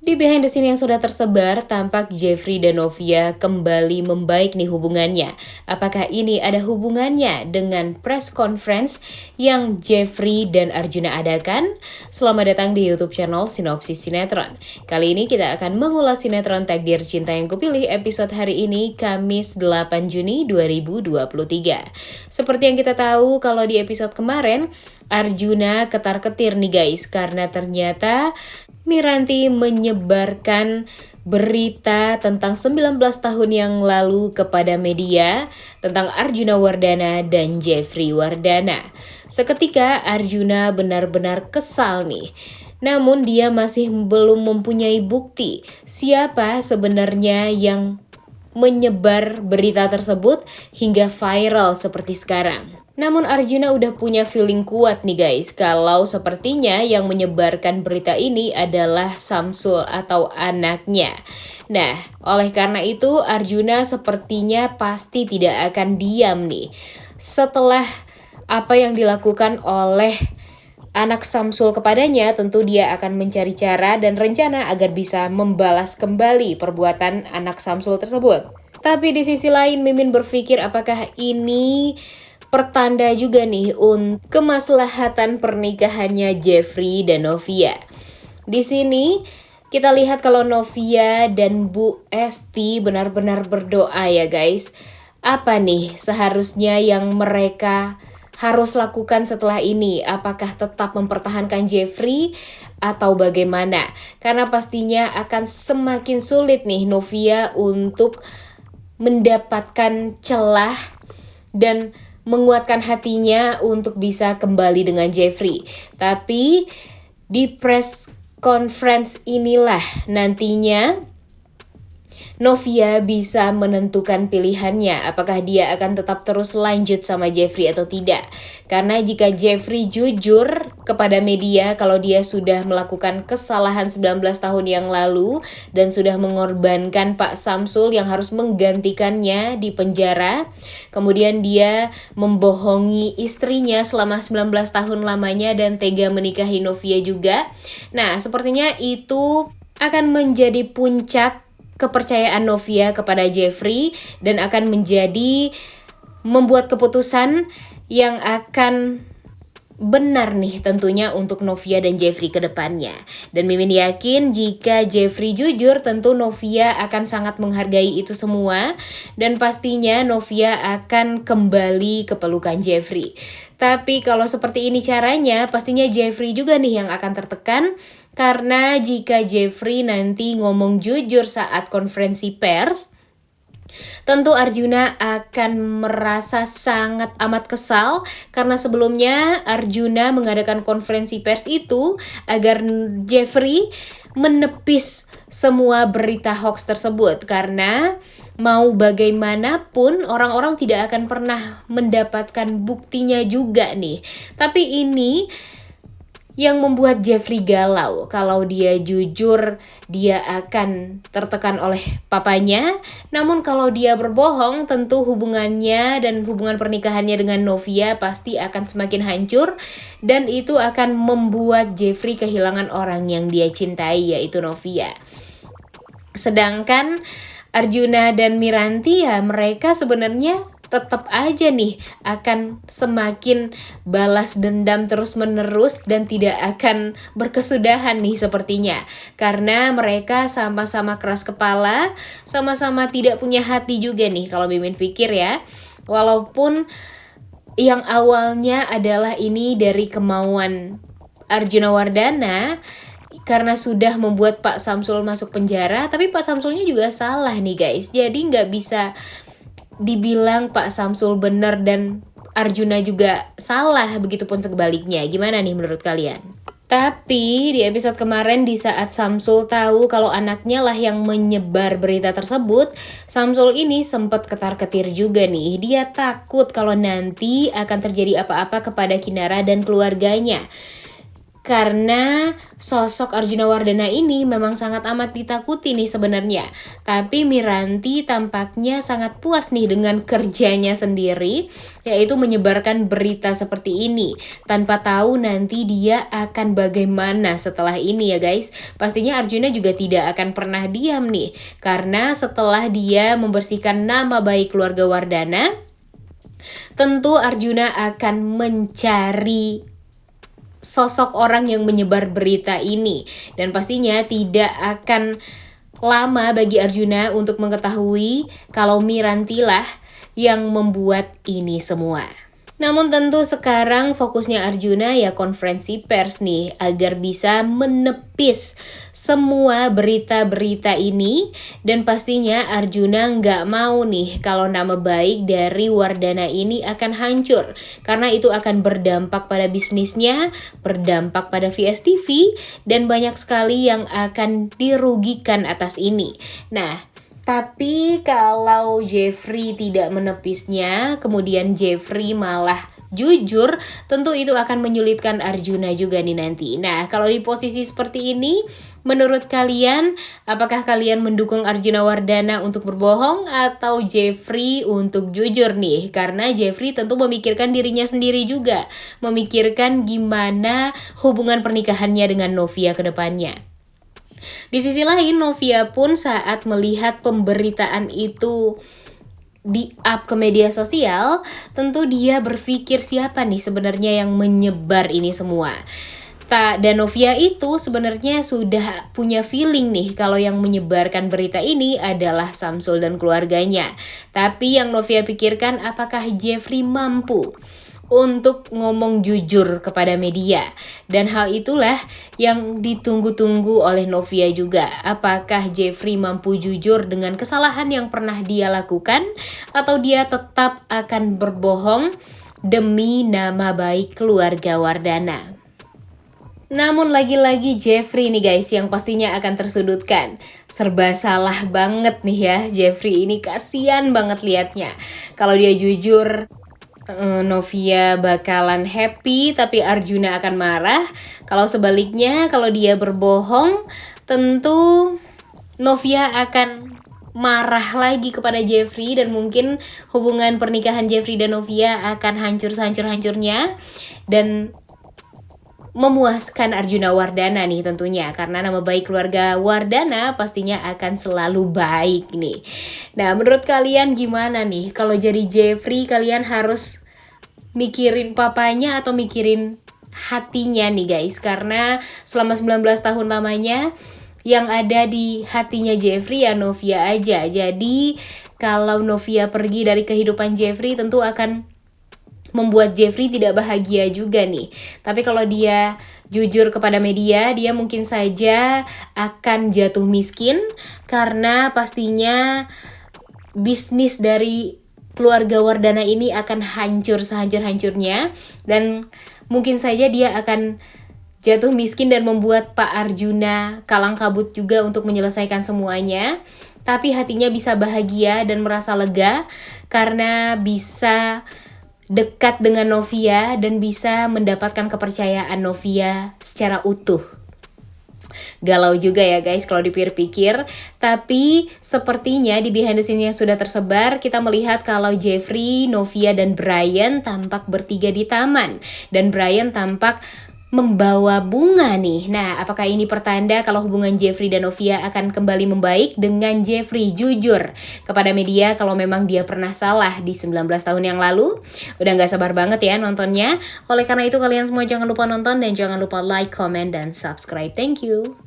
Di behind the scene yang sudah tersebar, tampak Jeffrey dan Novia kembali membaik nih hubungannya. Apakah ini ada hubungannya dengan press conference yang Jeffrey dan Arjuna adakan? Selamat datang di YouTube channel Sinopsis Sinetron. Kali ini kita akan mengulas sinetron Takdir Cinta Yang Kupilih episode hari ini, Kamis 8 Juni 2023. Seperti yang kita tahu, kalau di episode kemarin, Arjuna ketar-ketir nih guys, karena ternyata Miranti menyebarkan berita tentang 19 tahun yang lalu kepada media tentang Arjuna Wardana dan Jeffrey Wardana. Seketika Arjuna benar-benar kesal nih. Namun dia masih belum mempunyai bukti siapa sebenarnya yang menyebar berita tersebut hingga viral seperti sekarang. Namun Arjuna udah punya feeling kuat nih guys, kalau sepertinya yang menyebarkan berita ini adalah Samsul atau anaknya. Nah, oleh karena itu Arjuna sepertinya pasti tidak akan diam nih. Setelah apa yang dilakukan oleh anak Samsul kepadanya, tentu dia akan mencari cara dan rencana agar bisa membalas kembali perbuatan anak Samsul tersebut. Tapi di sisi lain Mimin berpikir apakah ini pertanda juga nih untuk kemaslahatan pernikahannya Jeffrey dan Novia. Di sini kita lihat kalau Novia dan Bu Esti benar-benar berdoa ya guys. Apa nih seharusnya yang mereka harus lakukan setelah ini? Apakah tetap mempertahankan Jeffrey atau bagaimana? Karena pastinya akan semakin sulit nih Novia untuk mendapatkan celah dan menguatkan hatinya untuk bisa kembali dengan Jeffrey. Tapi di press conference inilah nantinya Novia bisa menentukan pilihannya, apakah dia akan tetap terus lanjut sama Jeffrey atau tidak. Karena jika Jeffrey jujur kepada media kalau dia sudah melakukan kesalahan 19 tahun yang lalu dan sudah mengorbankan Pak Samsul yang harus menggantikannya di penjara, kemudian dia membohongi istrinya selama 19 tahun lamanya dan tega menikahi Novia juga. Nah, sepertinya itu akan menjadi puncak kepercayaan Novia kepada Jeffrey dan akan menjadi membuat keputusan yang akan benar nih tentunya untuk Novia dan Jeffrey ke depannya. Dan Mimin yakin jika Jeffrey jujur, tentu Novia akan sangat menghargai itu semua dan pastinya Novia akan kembali ke pelukan Jeffrey. Tapi kalau seperti ini caranya, pastinya Jeffrey juga nih yang akan tertekan. Karena jika Jeffrey nanti ngomong jujur saat konferensi pers, tentu Arjuna akan merasa sangat amat kesal karena sebelumnya Arjuna mengadakan konferensi pers itu agar Jeffrey menepis semua berita hoax tersebut. Karena mau bagaimanapun orang-orang tidak akan pernah mendapatkan buktinya juga nih. Tapi ini yang membuat Jeffrey galau. Kalau dia jujur, dia akan tertekan oleh papanya. Namun kalau dia berbohong, tentu hubungannya dan hubungan pernikahannya dengan Novia pasti akan semakin hancur. Dan itu akan membuat Jeffrey kehilangan orang yang dia cintai, yaitu Novia. Sedangkan Arjuna dan Miranti ya mereka sebenarnya tetap aja nih akan semakin balas dendam terus-menerus dan tidak akan berkesudahan nih sepertinya. Karena mereka sama-sama keras kepala, sama-sama tidak punya hati juga nih kalau Mimin pikir ya. Walaupun yang awalnya adalah ini dari kemauan Arjuna Wardana, karena sudah membuat Pak Samsul masuk penjara, tapi Pak Samsulnya juga salah nih guys. Jadi nggak bisa dibilang Pak Samsul benar dan Arjuna juga salah, begitupun sebaliknya. Gimana nih menurut kalian? Tapi di episode kemarin di saat Samsul tahu kalau anaknya lah yang menyebar berita tersebut, Samsul ini sempat ketar-ketir juga nih. Dia takut kalau nanti akan terjadi apa-apa kepada Kinara dan keluarganya. Karena sosok Arjuna Wardana ini memang sangat amat ditakuti nih sebenarnya. Tapi Miranti tampaknya sangat puas nih dengan kerjanya sendiri, yaitu menyebarkan berita seperti ini. Tanpa tahu nanti dia akan bagaimana setelah ini ya guys. Pastinya Arjuna juga tidak akan pernah diam nih. Karena setelah dia membersihkan nama baik keluarga Wardana, tentu Arjuna akan mencari sosok orang yang menyebar berita ini, dan pastinya tidak akan lama bagi Arjuna untuk mengetahui kalau Miranti lah yang membuat ini semua. Namun tentu sekarang fokusnya Arjuna ya konferensi pers nih, agar bisa menepis semua berita-berita ini. Dan pastinya Arjuna nggak mau nih kalau nama baik dari Wardana ini akan hancur, karena itu akan berdampak pada bisnisnya, berdampak pada VSTV, dan banyak sekali yang akan dirugikan atas ini. Nah, tapi kalau Jeffrey tidak menepisnya, kemudian Jeffrey malah jujur, tentu itu akan menyulitkan Arjuna juga nih nanti. Nah, kalau di posisi seperti ini, menurut kalian, apakah kalian mendukung Arjuna Wardana untuk berbohong atau Jeffrey untuk jujur nih? Karena Jeffrey tentu memikirkan dirinya sendiri juga, memikirkan gimana hubungan pernikahannya dengan Novia ke depannya. Di sisi lain, Novia pun saat melihat pemberitaan itu di-up ke media sosial, tentu dia berpikir siapa nih sebenarnya yang menyebar ini semua. Dan Novia itu sebenarnya sudah punya feeling nih kalau yang menyebarkan berita ini adalah Samsul dan keluarganya. Tapi yang Novia pikirkan, apakah Jeffrey mampu untuk ngomong jujur kepada media? Dan hal itulah yang ditunggu-tunggu oleh Novia juga. Apakah Jeffrey mampu jujur dengan kesalahan yang pernah dia lakukan, atau dia tetap akan berbohong demi nama baik keluarga Wardana? Namun lagi-lagi Jeffrey nih guys yang pastinya akan tersudutkan. Serba salah banget nih ya Jeffrey ini, kasihan banget liatnya. Kalau dia jujur, Novia bakalan happy, tapi Arjuna akan marah. Kalau sebaliknya, kalau dia berbohong, tentu Novia akan marah lagi kepada Jeffrey, dan mungkin hubungan pernikahan Jeffrey dan Novia akan hancur sehancur-hancurnya dan memuaskan Arjuna Wardana nih tentunya, karena nama baik keluarga Wardana pastinya akan selalu baik nih. Nah, menurut kalian gimana nih? Kalau jadi Jeffrey, kalian harus mikirin papanya atau mikirin hatinya nih guys? Karena selama 19 tahun lamanya yang ada di hatinya Jeffrey ya Novia aja. Jadi kalau Novia pergi dari kehidupan Jeffrey, tentu akan membuat Jeffrey tidak bahagia juga nih. Tapi kalau dia jujur kepada media, dia mungkin saja akan jatuh miskin, karena pastinya bisnis dari keluarga Wardana ini akan hancur sehancur-hancurnya, dan mungkin saja dia akan jatuh miskin dan membuat Pak Arjuna kalang kabut juga untuk menyelesaikan semuanya. Tapi hatinya bisa bahagia dan merasa lega karena bisa dekat dengan Novia dan bisa mendapatkan kepercayaan Novia secara utuh. Galau juga ya guys kalau dipikir-pikir. Tapi sepertinya di behind the scene yang sudah tersebar, kita melihat kalau Jeffrey, Novia, dan Brian tampak bertiga di taman. Dan Brian tampak membawa bunga nih. Nah, apakah ini pertanda kalau hubungan Jeffrey dan Novia akan kembali membaik dengan Jeffrey jujur kepada media kalau memang dia pernah salah di 19 tahun yang lalu? Udah gak sabar banget ya nontonnya. Oleh karena itu kalian semua jangan lupa nonton dan jangan lupa like, comment, dan subscribe. Thank you.